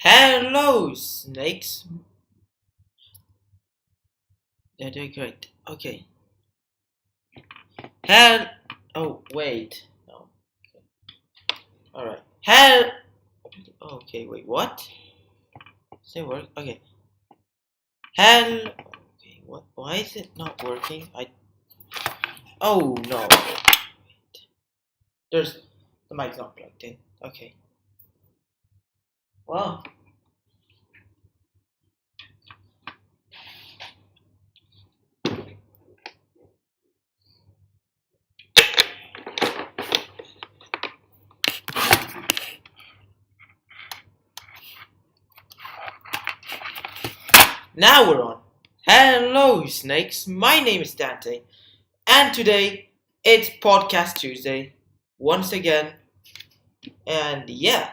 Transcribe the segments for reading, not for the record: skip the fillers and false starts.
Hello, snakes. They're doing great. Okay. Oh, wait. No. Alright. Okay, wait, what? Does it work? Okay. Okay, what? Why is it not working? Oh, no. The mic's not plugged in. Okay. Well. Now we're on. Hello, snakes. My name is Dante, and today it's Podcast Tuesday once again. And yeah,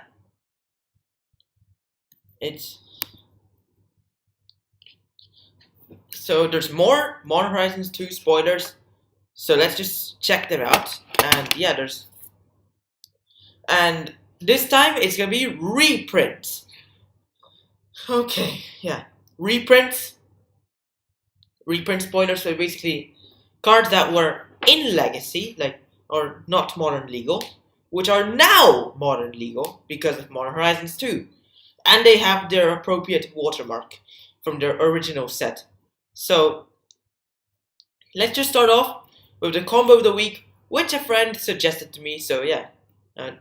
so there's more Modern Horizons 2 spoilers. So let's just check them out. And yeah, and this time it's gonna be reprints. Okay, yeah, reprints. Reprint spoilers. So basically, cards that were in Legacy, or not Modern Legal, which are now Modern Legal because of Modern Horizons 2, and they have their appropriate watermark from their original set. So let's just start off with the combo of the week, which a friend suggested to me. So yeah, and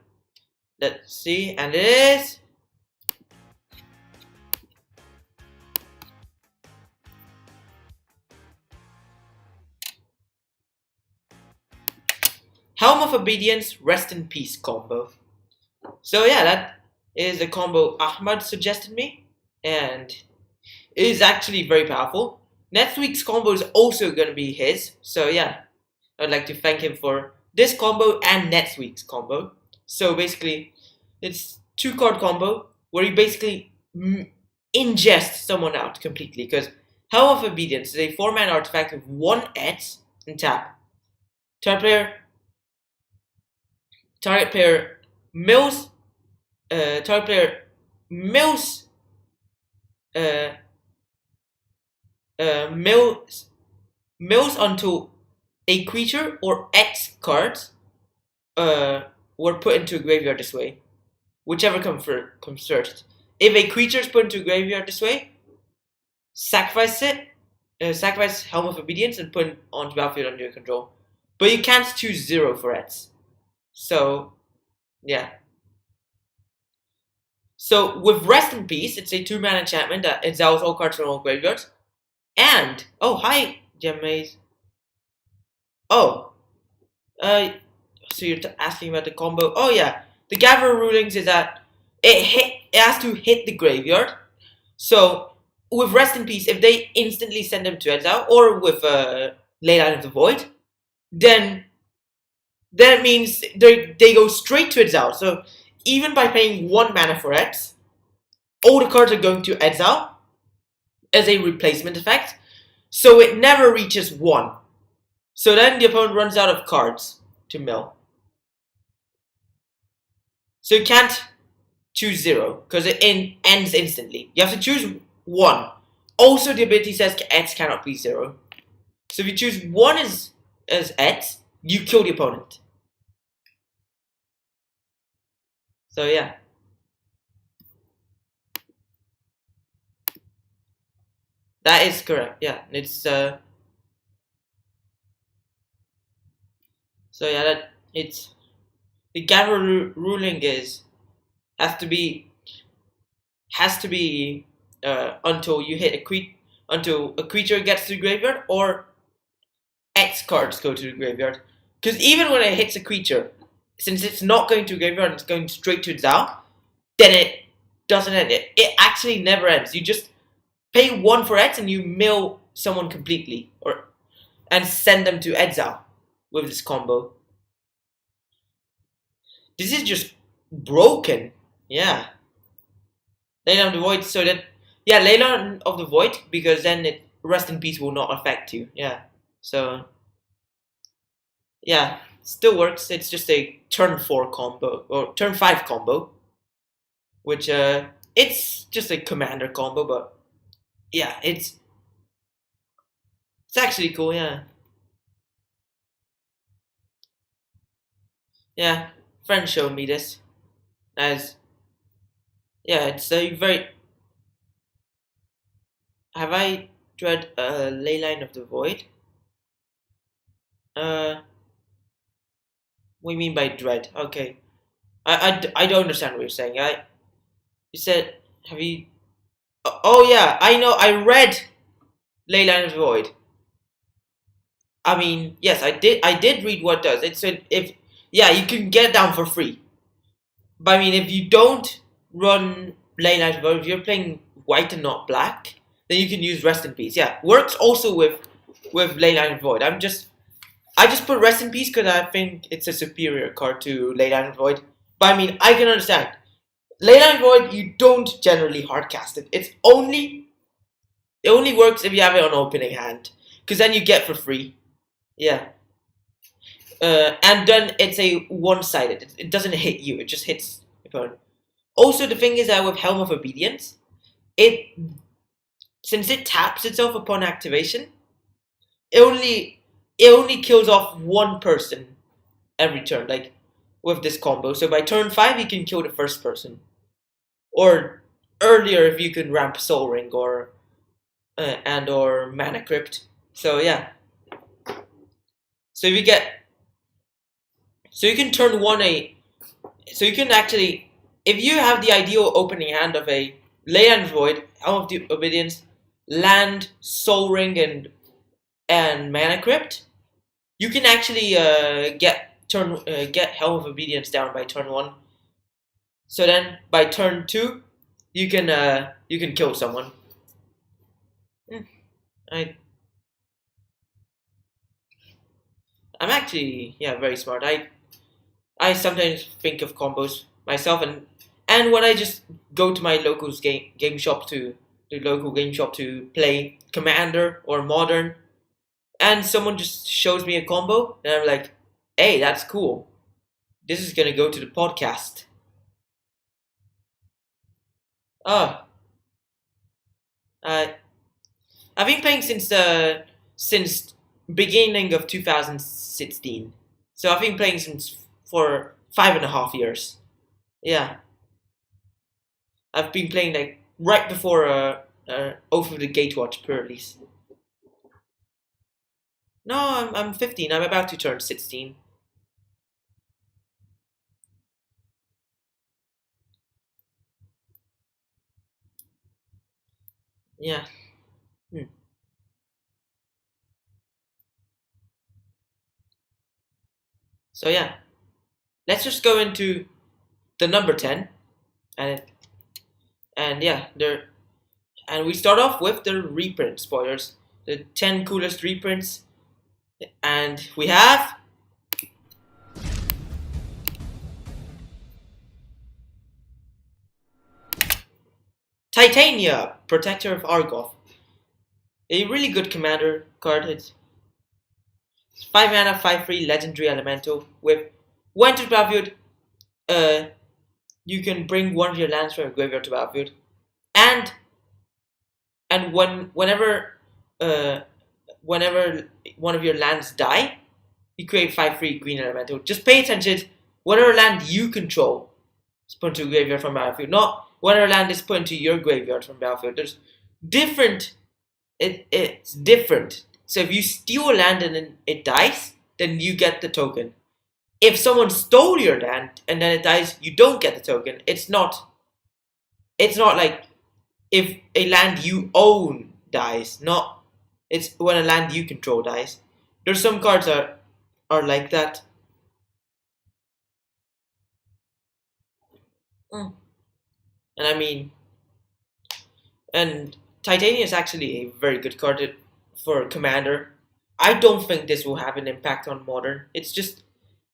let's see, and it is Helm of Obedience, Rest in Peace combo. So yeah, that is a combo Ahmad suggested me, and it is actually very powerful. Next week's combo is also going to be his, so yeah, I'd like to thank him for this combo and next week's combo. So basically, it's 2-card combo where you basically ingest someone out completely, because Helm of Obedience is a 4-mana artifact with 1 X and tap. Target player mills mills onto a creature or X cards were put into a graveyard this way, whichever comes first. If a creature is put into a graveyard this way, sacrifice Helm of Obedience and put it onto battlefield under your control. But you can't choose 0 for X. So, yeah. So, with Rest in Peace, it's a 2-mana enchantment that exiles all cards from all graveyards. And, oh, hi, Gemmaze. Oh, so you're asking about the combo. Oh, yeah. The Gatherer rulings is that it has to hit the graveyard. So, with Rest in Peace, if they instantly send them to exile, or with Leyline of the Void, then it means they go straight to exile. So even by paying 1 mana for X, all the cards are going to exile as a replacement effect. So it never reaches 1. So then the opponent runs out of cards to mill. So you can't choose 0 because it ends instantly. You have to choose 1. Also, the ability says X cannot be 0. So if you choose 1 as X, you kill the opponent. So yeah. That is correct. Yeah, it's so yeah, that it's the Gatherer ruling has to be until you hit until a creature gets to the graveyard or X cards go to the graveyard. Because even when it hits a creature, since it's not going to graveyard and it's going straight to exile, then it doesn't end. It actually never ends. You just pay 1 for X and you mill someone completely, and send them to exile with this combo. This is just broken. Yeah. Leyline of the Void, so that Leyline of the Void, because then Rest in Peace will not affect you. Yeah. So yeah. Still works. It's just a turn 4 combo or turn 5 combo, which It's just a commander combo, but yeah, it's actually cool. Yeah, yeah. Friend showed me this as yeah. It's a very. Have I read Leyline of the Void? What do you mean by dread? Okay, I don't understand what you're saying. You said have you? Oh yeah, I know. I read Leyline of the Void. I mean, yes, I did read what it does. It said if yeah, you can get it down for free. But I mean, if you don't run Leyline of the Void, if you're playing white and not black, then you can use Rest in Peace. Yeah, works also with Leyline of the Void. I just put Rest in Peace because I think it's a superior card to Leyline of the Void. But I mean, I can understand. Leyline of the Void, you don't generally hardcast it. It only works if you have it on opening hand, because then you get for free. Yeah. And then it's a one-sided. It doesn't hit you. It just hits the opponent. Also, the thing is that with Helm of Obedience, it since it taps itself upon activation, it only kills off one person every turn. Like with this combo. So by turn 5, you can kill the first person, or earlier if you can ramp Soul Ring or Mana Crypt. So yeah. So if you get so you can turn one a so you can actually if you have the ideal opening hand of a Leyline Void, Helm of the Obedience, land, Soul Ring, and Mana Crypt, you can actually get Helm of Obedience down by turn 1. So then by turn 2, you can kill someone. I I'm actually very smart. I sometimes think of combos myself, and when I just go to my local's game shop to the local game shop to play Commander or Modern, and someone just shows me a combo, and I'm like, hey, that's cool. This is gonna go to the podcast. Oh, uh, I've been playing since beginning of 2016. So I've been playing since for 5.5 years. Yeah, I've been playing like right before Oath of the Gatewatch per release. No, I'm 15. I'm about to turn 16. Yeah. Hmm. So yeah, let's just go into the number 10, and yeah, we start off with the reprint spoilers, the 10 coolest reprints, and we have Titania, Protector of Argoth, a really good commander card. It's 5 mana, 5/3 legendary elemental with when to battlefield. You can bring one of your lands from your graveyard to battlefield, and uh, whenever one of your lands die, you create 5/3 green elemental. Just pay attention. Whatever land you control is put into graveyard from battlefield, not whatever land is put into your graveyard from battlefield. There's different. It's different. So if you steal a land and then it dies, then you get the token. If someone stole your land and then it dies, you don't get the token. It's not. It's not like if a land you own dies. Not. It's when a land you control dies. There's some cards are like that. Mm. And I mean, and Titania is actually a very good card for Commander. I don't think this will have an impact on Modern. It's just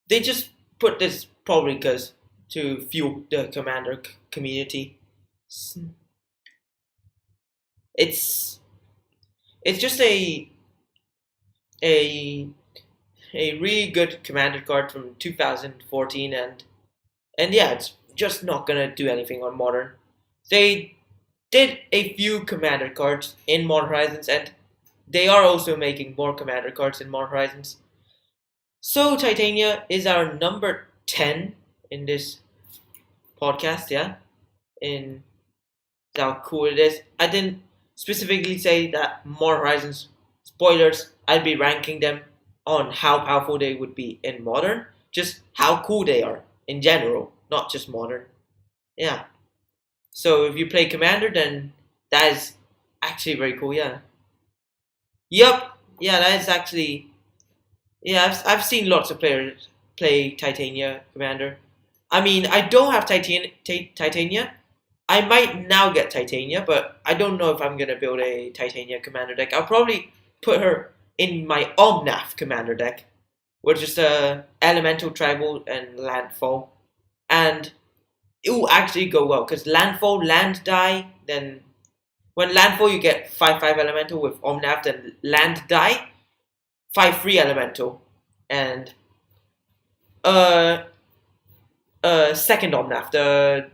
they just put this probably because to fuel the Commander community. It's it's just a a really good Commander card from 2014, and yeah, it's just not gonna do anything on Modern. They did a few commander cards in Modern Horizons, and they are also making more commander cards in Modern Horizons. So Titania is our number 10 in this podcast, yeah? In how cool it is. I didn't specifically say that Modern Horizons spoilers, I'd be ranking them on how powerful they would be in Modern, just how cool they are in general, not just Modern. Yeah. So if you play Commander, then that is actually very cool, yeah. Yup, yeah, that is actually. Yeah, I've seen lots of players play Titania Commander. I mean, I don't have Titania. I might now get Titania, but I don't know if I'm gonna build a Titania Commander deck. I'll probably put her in my Omnath Commander deck, which is Elemental Tribal and Landfall, and it will actually go well because Landfall land die. Then when Landfall you get 5/5 Elemental with Omnath, then land die 5/3 Elemental, and uh second Omnath, the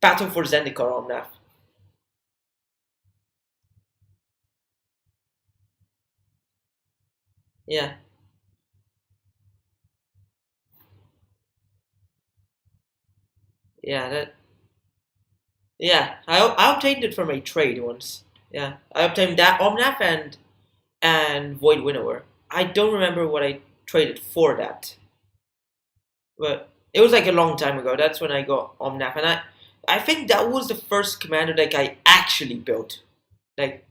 Battle for Zendikar Omnath. Yeah, yeah, I obtained it from a trade once. Yeah, I obtained that Omnath and Void Winnower. I don't remember what I traded for that, but it was like a long time ago. That's when I got Omnath, and I think that was the first commander deck I actually built. Like,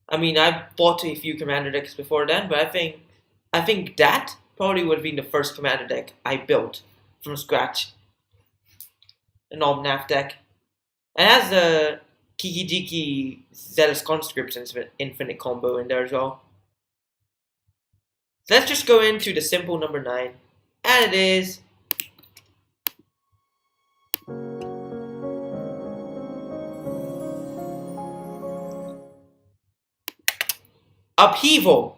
I mean, I bought a few commander decks before then, but I think that probably would have been the first commander deck I built from scratch, an Omnath deck. It has the Kiki Jiki Zealous Conscripts Infinite combo in there as well. So let's just go into the simple number 9, and it is Upheaval.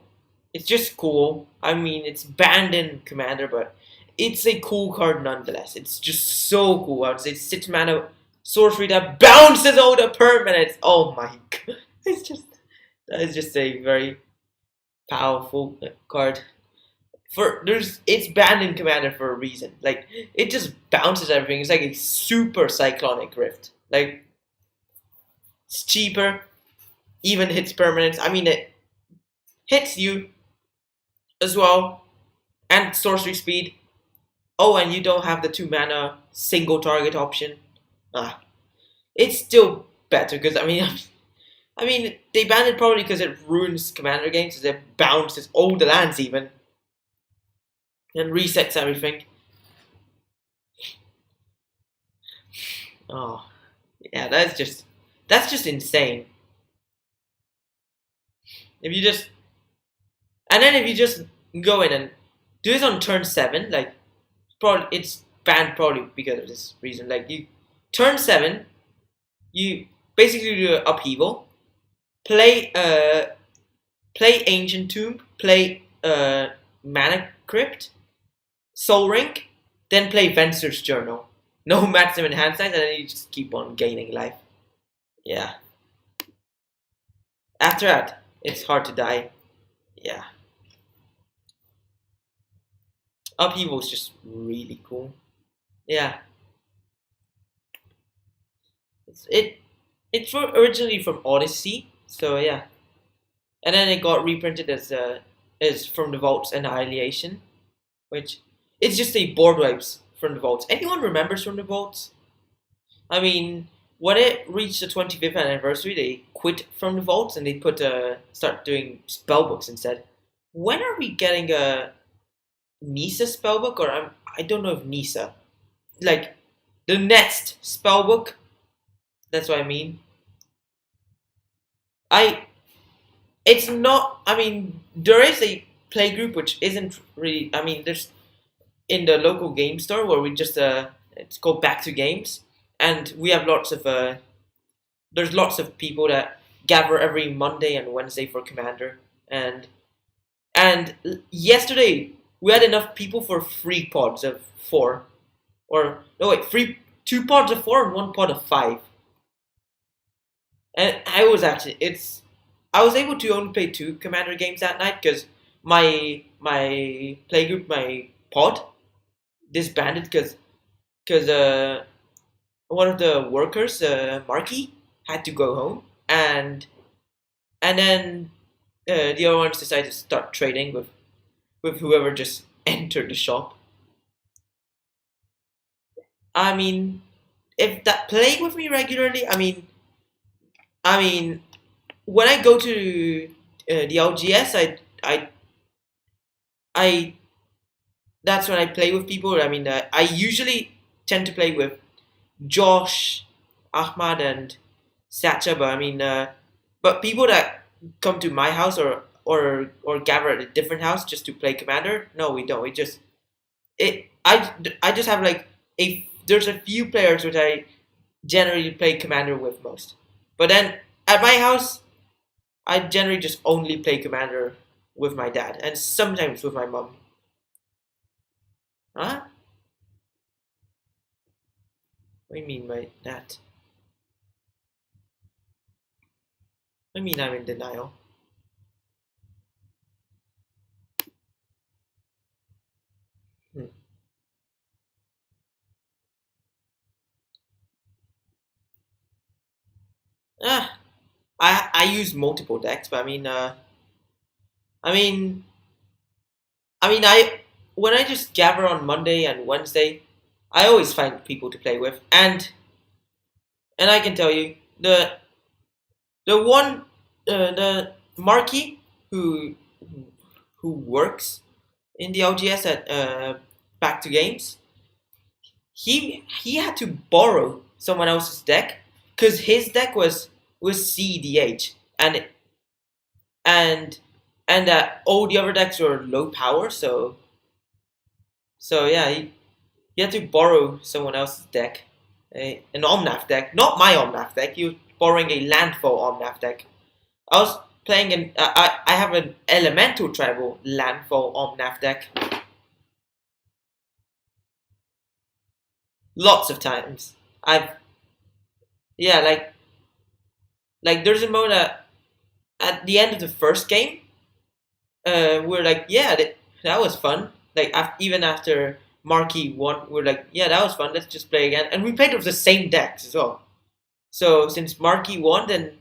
It's just cool. I mean, it's banned in Commander, but it's a cool card nonetheless. It's just so cool. I would say 6 mana sorcery that bounces all the permanents. Oh my god. That is just a very powerful card. It's banned in Commander for a reason. Like, it just bounces everything. It's like a super cyclonic rift. Like, it's cheaper, even hits permanents. I mean, it hits you as well, and sorcery speed. Oh, and you don't have the 2 mana single target option. Ah, it's still better because I mean they banned it probably because it ruins commander games, because it bounces all the lands even and resets everything. Oh, yeah, that's just insane. If you just and then if you just go in and do this on turn 7, like, probably it's banned probably because of this reason. Like, you turn 7, you basically do upheaval, play play Ancient Tomb, play Mana Crypt, Soul Ring, then play Venser's Journal. No maximum hand size, and then you just keep on gaining life. Yeah. After that, it's hard to die. Yeah. Upheaval is just really cool. Yeah. It's originally from Odyssey, so yeah. And then it got reprinted as from the Vaults Annihilation, which it's just a board wipes from the Vaults. Anyone remembers from the Vaults? I mean, when it reached the 25th anniversary, they quit from the Vaults and they start doing spellbooks instead. When are we getting a Nisa spellbook, or I don't know if Nisa, like the next spellbook? That's what I mean. I It's not. I mean, there is a playgroup which isn't really. I mean, there's in the local game store where we just it's called Back to Games, and we have lots of there's lots of people that gather every Monday and Wednesday for Commander, and yesterday we had enough people for 3 pods of 4, or no wait, 3 2 pods of 4 and 1 pod of 5. And I was able to only play 2 Commander games that night because my playgroup, my pod, disbanded because one of the workers, Marky, had to go home, and then the other ones decided to start trading with whoever just entered the shop. I mean, if that playing with me regularly, I mean, when I go to the LGS, I that's when I play with people. I mean, I usually tend to play with Josh, Ahmad, and Satcha. But people that come to my house or gather at a different house just to play Commander, no, we don't. We just I just have like there's a few players which I generally play Commander with most. But then at my house, I generally just only play Commander with my dad and sometimes with my mom. Huh? What do you mean by that? I mean I'm in denial. Ah, I use multiple decks, but I mean, I when I just gather on Monday and Wednesday, I always find people to play with, and I can tell you the one the Marky who works in the LGS at Back to Games, he had to borrow someone else's deck because his deck was CDH and all the other decks were low power, so yeah, he had to borrow someone else's deck, an Omnath deck, not my Omnath deck. He was borrowing a landfall Omnath deck. I was playing I have an elemental tribal landfall Omnath deck. Lots of times. Yeah, like there's a moment at the end of the first game, we're like, yeah, that was fun. Like even after Marquee won, we're like, yeah, that was fun. Let's just play again, and we played with the same decks as well. So since Marquee won, then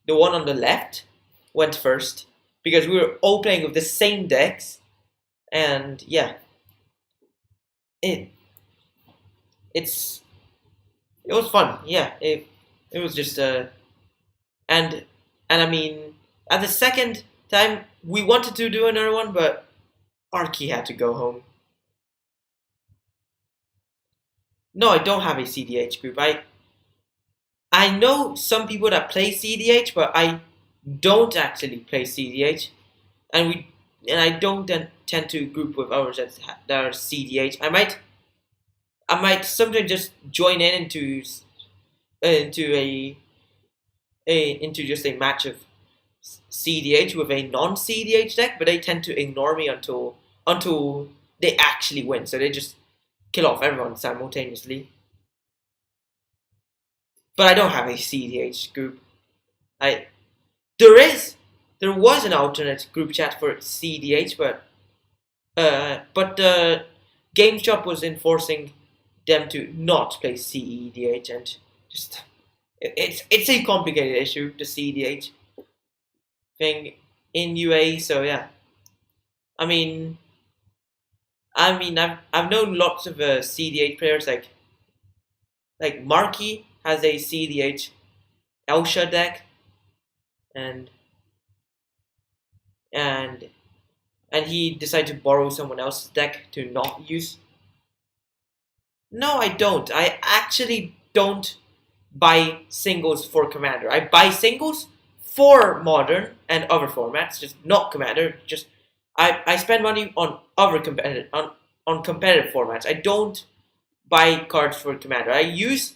the one on the left went first because we were all playing with the same decks, and yeah, it was fun. Yeah, it was just and I mean, at the second time we wanted to do another one, but Arky had to go home. No, I don't have a CDH group. I know some people that play CDH, but I don't actually play CDH, and I don't tend to group with others that are CDH. I might sometimes just join in into into just a match of CDH with a non-CDH deck, but they tend to ignore me until they actually win. So they just kill off everyone simultaneously. But I don't have a CDH group. I there was an alternate group chat for CDH, but the game shop was enforcing them to not play CEDH, and just it's a complicated issue, the CEDH thing in UA. So yeah, I mean I've known lots of CDH players like Marky has a CDH Elsha deck, and and he decided to borrow someone else's deck to not use. No, I don't. I actually don't buy singles for Commander. I buy singles for Modern and other formats, just not Commander. Just I spend money on other competitive on competitive formats. I don't buy cards for Commander. I use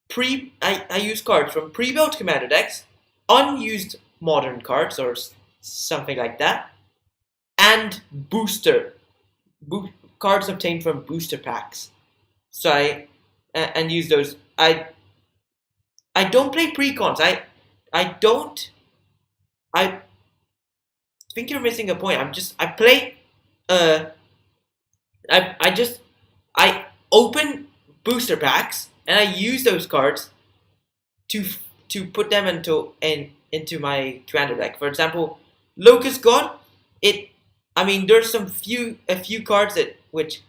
cards from pre-built Commander decks, unused Modern cards or something like that, and cards obtained from booster packs. So and use those. I don't play precons. I don't. I think you're missing a point. I play. Uh, I open booster packs and I use those cards to put them into my commander deck. For example, Locust God. It. I mean, there's a few cards that which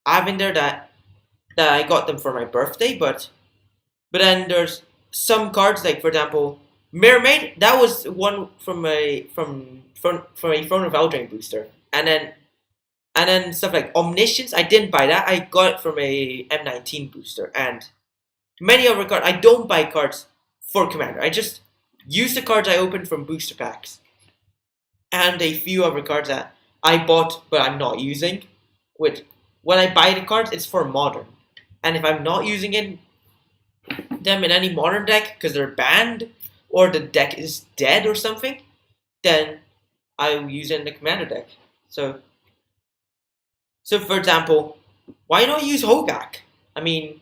I have in there that I got them for my birthday, but then there's some cards like, for example, Mermaid. That was one from a Throne of Eldraine booster, and then stuff like Omniscience. I didn't buy that. I got it from a M19 booster, and many other cards. I don't buy cards for Commander. I just use the cards I opened from booster packs, and a few other cards that I bought but I'm not using. Which when I buy the cards, it's for Modern, and if I'm not using them in any Modern deck because they're banned or the deck is dead or something, then I will use it in the Commander deck. So for example, why not use Hogak? I mean,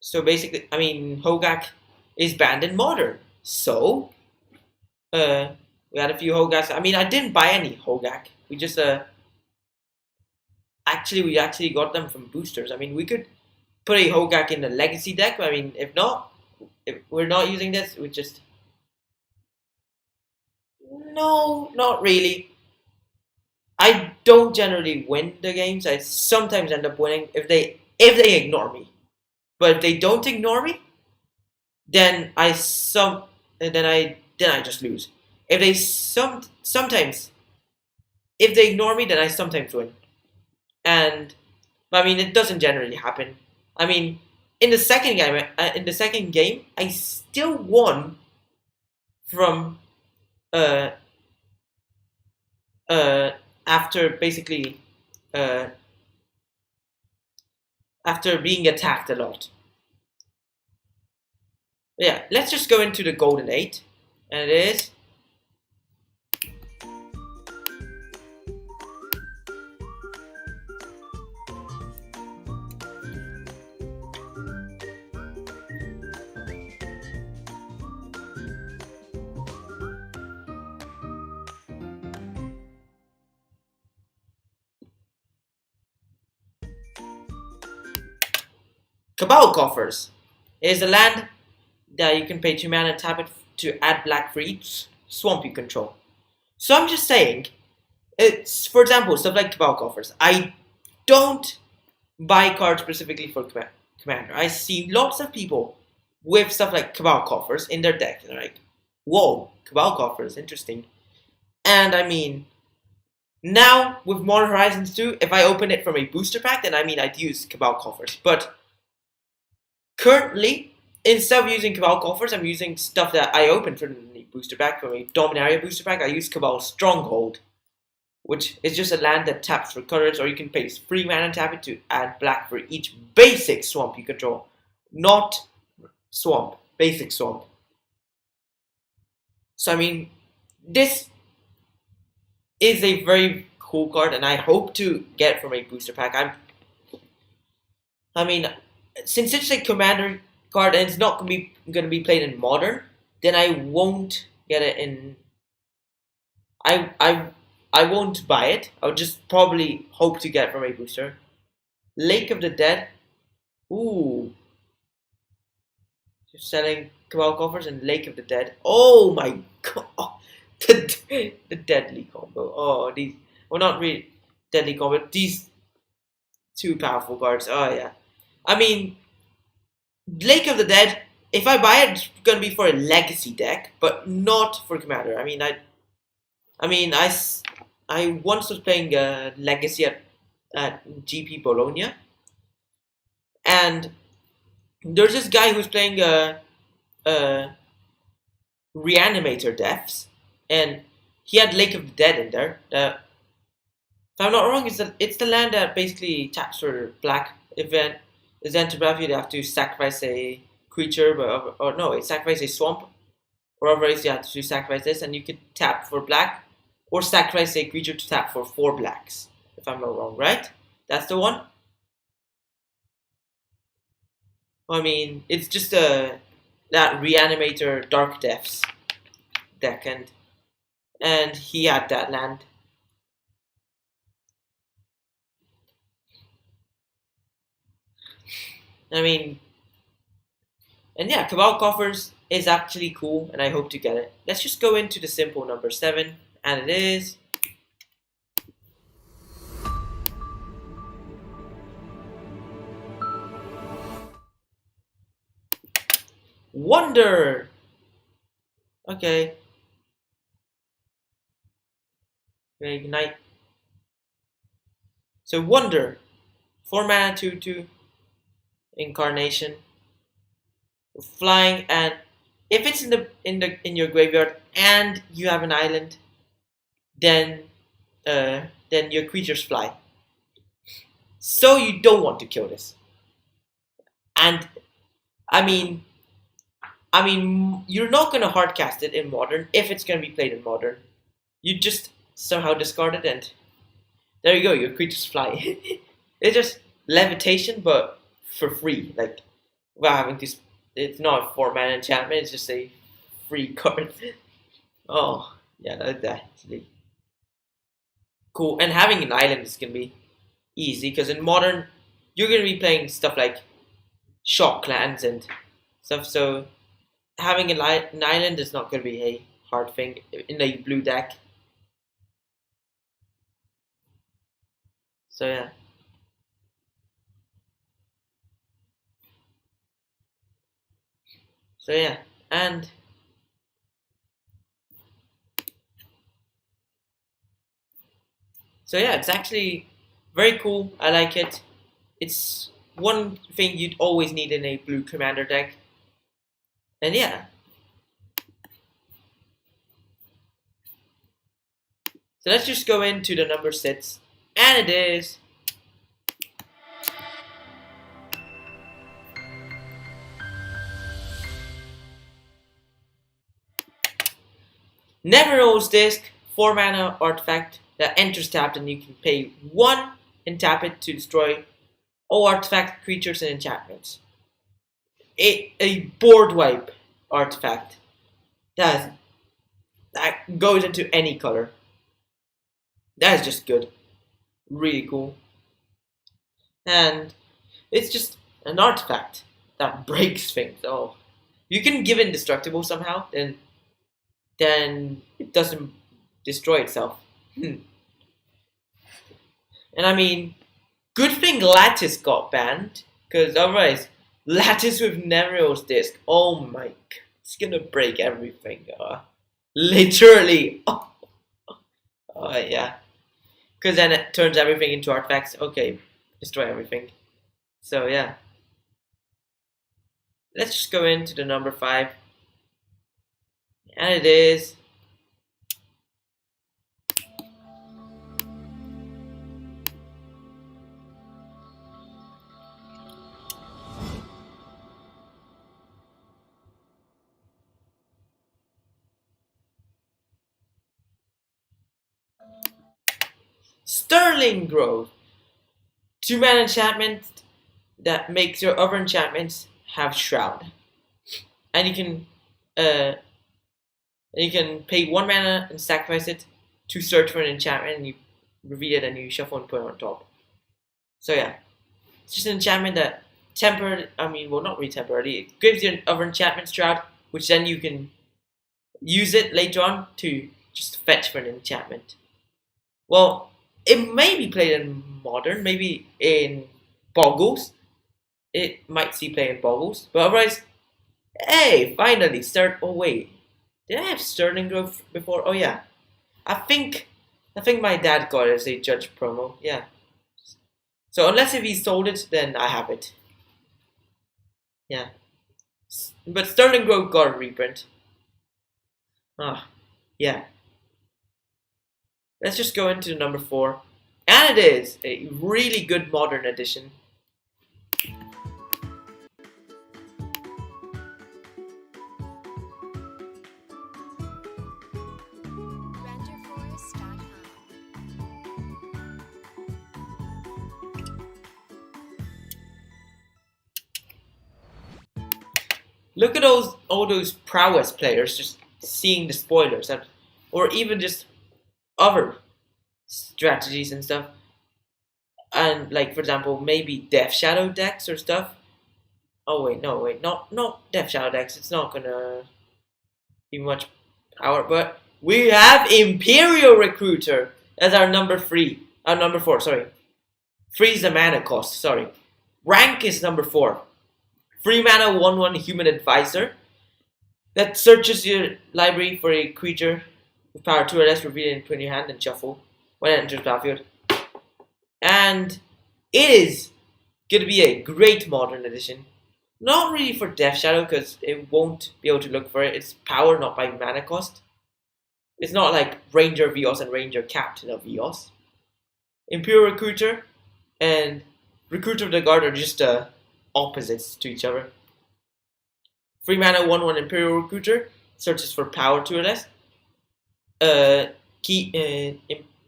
so basically, Hogak is banned in Modern. So, we had a few Hogaks. I mean, I didn't buy any Hogak. We just, we actually got them from boosters. I mean, we could put a Hogak in the Legacy deck. I mean, if we're not using this, we just... No, not really. I don't generally win the games. I sometimes end up winning if they ignore me. But if they don't ignore me, then I just lose. If they sometimes if they ignore me, then I sometimes win. And I mean, it doesn't generally happen. I mean, in the second game, I still won from after basically after being attacked a lot. Yeah, let's just go into the Golden 8, and it is Cabal Coffers. It is a land that you can pay 2 mana and tap it to add black for each swamp you control. So I'm just saying, it's, for example, stuff like Cabal Coffers. I don't buy cards specifically for Commander. I see lots of people with stuff like Cabal Coffers in their deck, and they're like, whoa, Cabal Coffers, interesting. And I mean, now with Modern Horizons 2, if I open it from a booster pack, then I'd use Cabal Coffers. But currently, instead of using Cabal Coffers, I'm using stuff that I opened from the booster pack, from a Dominaria booster pack. I use Cabal Stronghold, which is just a land that taps for colors, or you can pay 3 mana and tap it to add black for each basic swamp you control. Not swamp, basic swamp. So I mean, this is a very cool card, and I hope to get it from a booster pack. Since it's a Commander card and it's not going to be played in Modern, then I won't get it in. I won't buy it. I'll just probably hope to get it from a booster. Lake of the Dead. Ooh. Just selling Cabal Coffers and Lake of the Dead. Oh my god. The deadly combo. Oh, these. Well, not really deadly combo. These 2 powerful cards. Oh, yeah. I mean, Lake of the Dead, if I buy it, it's going to be for a Legacy deck, but not for Commander. I once was playing Legacy at GP Bologna, and there's this guy who's playing Reanimator Deaths, and he had Lake of the Dead in there. If I'm not wrong, it's the land that basically taps for black. If it is entered battlefield, you have to sacrifice a creature, sacrifice a swamp, or otherwise you have to sacrifice this, and you can tap for black, or sacrifice a creature to tap for 4 blacks. If I'm not wrong, right? That's the one? I mean, it's just that Reanimator Dark Depths deck, and he had that land. I mean, and yeah, Cabal Coffers is actually cool, and I hope to get it. Let's just go into the simple number 7, and it is Wonder! Okay. Ignite. So Wonder. 4 mana 2/2 incarnation. Flying, and if it's in your graveyard and you have an island, then your creatures fly. So you don't want to kill this. And I mean you're not gonna hardcast it in modern if it's gonna be played in modern. You just somehow discard it, and there you go, your creatures fly. It's just levitation, but for free. Like, without having to. It's not a 4 mana enchantment. It's just a free card. Oh yeah, that's actually cool. And having an island is gonna be easy because in modern you're gonna be playing stuff like shock lands and stuff. So having an island is not gonna be a hard thing in a blue deck. So yeah. So yeah, and so yeah, it's actually very cool. I like it. It's one thing you'd always need in a blue commander deck. And yeah. So let's just go into the number 6. And it is Neverose Disc, 4 mana artifact that enters tapped, and you can pay 1 and tap it to destroy all artifact creatures and enchantments. A board wipe artifact that goes into any color. That is just good. Really cool. And it's just an artifact that breaks things. Oh, you can give indestructible somehow, then it doesn't destroy itself. And I mean, good thing Lattice got banned, because otherwise, Lattice with Neverose Disc, oh my, it's gonna break everything. Literally. Oh yeah. Because then it turns everything into artifacts. Okay, destroy everything. So yeah. Let's just go into the number 5. And it is Sterling Growth. 2 mana enchantment that makes your other enchantments have Shroud. And you can pay 1 mana and sacrifice it to search for an enchantment, and you reveal it and you shuffle and put it on top. So yeah. It's just an enchantment that not really temporarily, it gives you another enchantment Shroud, which then you can use it later on to just fetch for an enchantment. Well, it may be played in modern, maybe in Boggles. It might see play in Boggles, but otherwise, hey, finally, oh wait, did I have Sterling Growth before? Oh yeah, I think my dad got it as a Judge promo. Yeah. So unless if he sold it, then I have it. Yeah. But Sterling Grove got a reprint. Yeah. Let's just go into number 4. And it is a really good modern edition. look at all those prowess players just seeing the spoilers, or even just other strategies and stuff. And like for example, maybe Death Shadow decks or stuff. Oh wait, no, wait, not Death Shadow decks. It's not gonna be much power, but we have Imperial Recruiter as our number 3. Our number 4, sorry. 3 is the mana cost, sorry. Rank is number 4. 3 mana, 1/1 Human Advisor that searches your library for a creature with power 2 or less, reveal it in your hand and shuffle when it enters battlefield. And it is going to be a great modern edition. Not really for Death Shadow because it won't be able to look for it. It's power, not by mana cost. It's not like Ranger Vios and Ranger Captain of Vios. Imperial Recruiter and Recruiter of the Guard are just opposites to each other. 3 mana, 1/1 Imperial Recruiter searches for power 2 or less.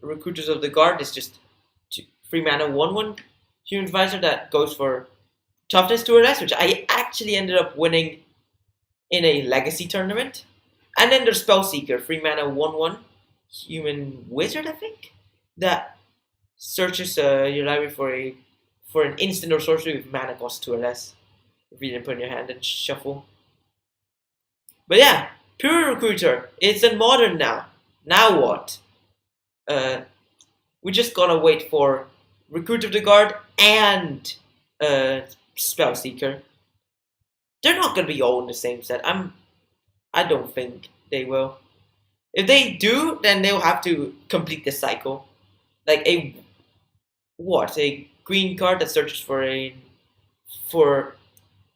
Recruiters of the Guard is just 3 mana, 1/1 Human Advisor that goes for toughness 2 or less, which I actually ended up winning in a Legacy tournament. And then there's Spellseeker, 3 mana, 1/1 Human Wizard, I think, that searches your library for an instant or sorcery with mana cost 2 or less. Read and put in your hand and shuffle. But yeah, Imperial Recruiter, it's in modern now. Now what? We just gotta wait for Recruit of the Guard and Spellseeker. They're not gonna be all in the same set. I don't think they will. If they do, then they'll have to complete the cycle. Like a green card that searches for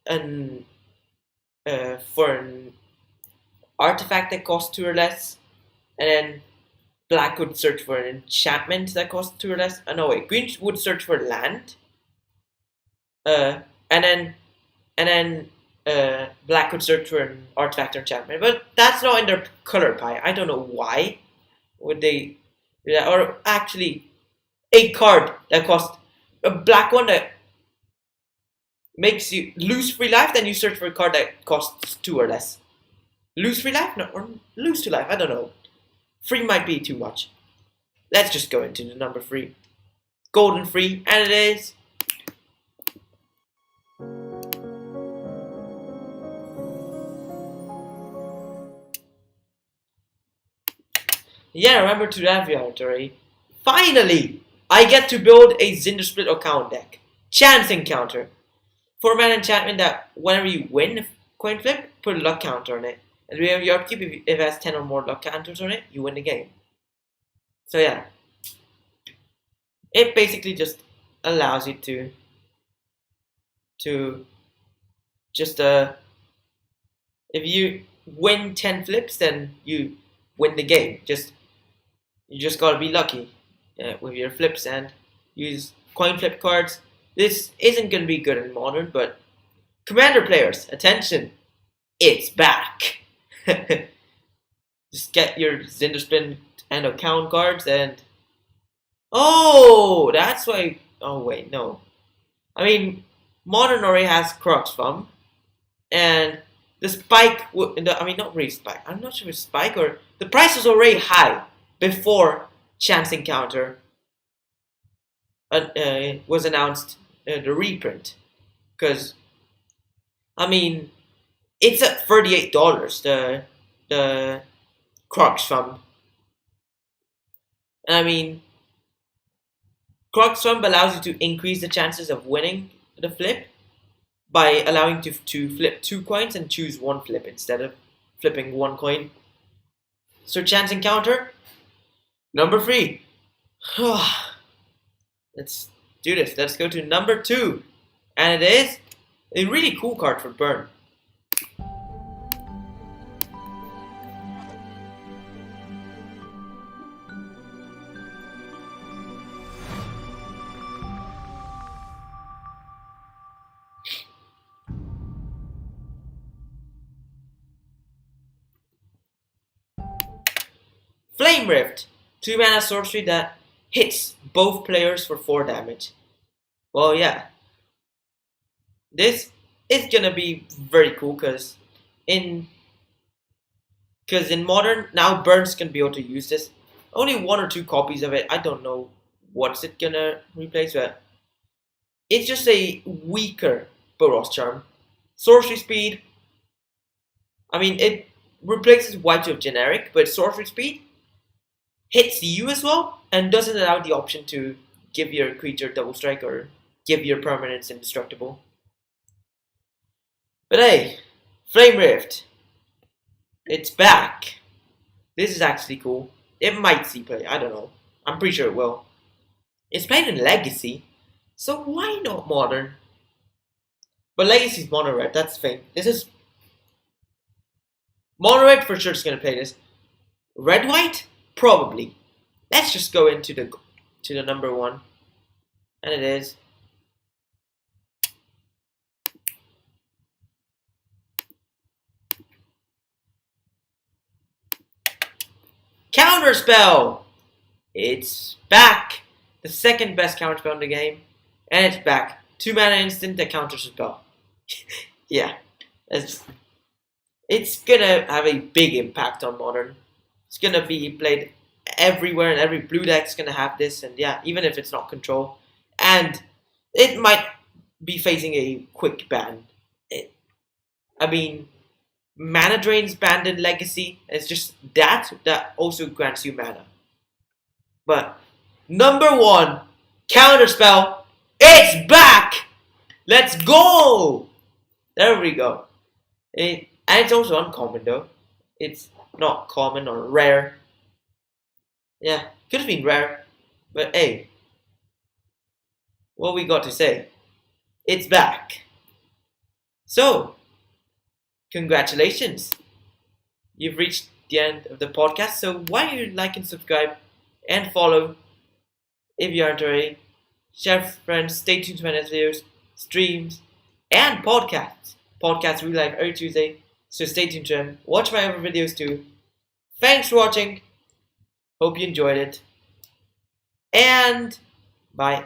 an artifact that costs 2 or less, and then black would search for an enchantment that costs 2 or less. No wait, green would search for land. And then black would search for an artifact or enchantment, but that's not in their color pie. I don't know why would they do that. Or actually, a card that costs a black one that makes you lose 3 life, then you search for a card that costs 2 or less. Lose 3 life? No, or lose 2 life, I don't know. 3 might be too much. Let's just go into the number 3. Golden 3, and it is yeah, remember to that victory. Finally, I get to build a Cinder Split account deck. Chance Encounter. 4 mana enchantment that whenever you win a coin flip, put a luck counter on it. And we have your upkeep, if it has 10 or more luck counters on it, you win the game. So yeah. It basically just allows you to just if you win 10 flips, then you win the game. You just gotta be lucky with your flips and use coin flip cards. This isn't gonna be good in modern, but Commander players, attention, it's back. Just get your Cinderspin and account cards and oh, that's why. Oh wait, no. I mean, modern already has Crux Thumb, and the spike. I mean, not really spike. I'm not sure if it's spike or the price was already high before Chance Encounter was announced. The reprint, because I mean, it's at $38. The Crux Thumb, and I mean, Crux Thumb allows you to increase the chances of winning the flip by allowing you to flip 2 coins and choose 1 flip instead of flipping 1 coin. So Chance Encounter, number 3. Let's do this. Let's go to number 2, and it is a really cool card for burn. Flame Rift, 2 mana sorcery that hits both players for 4 damage. Well, yeah. This is gonna be very cool because in because in modern now burns can be able to use this. Only one or two copies of it. I don't know what's it gonna replace with. It's just a weaker Boros charm. Sorcery speed. I mean, it replaces White with generic, but sorcery speed hits you as well and doesn't allow the option to give your creature double strike or give your permanents indestructible. But hey, Flame Rift. It's back. This is actually cool. It might see play, I don't know. I'm pretty sure it will. It's played in Legacy, so why not Modern? But Legacy's mono red, that's the thing. This is mono red for sure is gonna play this. Red white? Probably. Let's just go into the number one. And it is Counterspell! It's back! The second best counterspell in the game. And it's back. 2 mana instant that counters a spell. Yeah. It's gonna have a big impact on Modern. It's gonna be played everywhere, and every blue deck's gonna have this, and yeah, even if it's not control. And it might be facing a quick ban. I mean, mana drain's banned in Legacy. It's just that also grants you mana. But number one, Counterspell, it's back! Let's go! There we go. And it's also uncommon though. It's not common or rare. Yeah, could have been rare. But hey, what we got to say? It's back. So, congratulations. You've reached the end of the podcast. So why don't you like and subscribe and follow if you aren't already. Share with friends. Stay tuned to my next videos, streams, and podcasts. Podcasts we live every Tuesday. So stay tuned to them. Watch my other videos too. Thanks for watching. Hope you enjoyed it. And bye.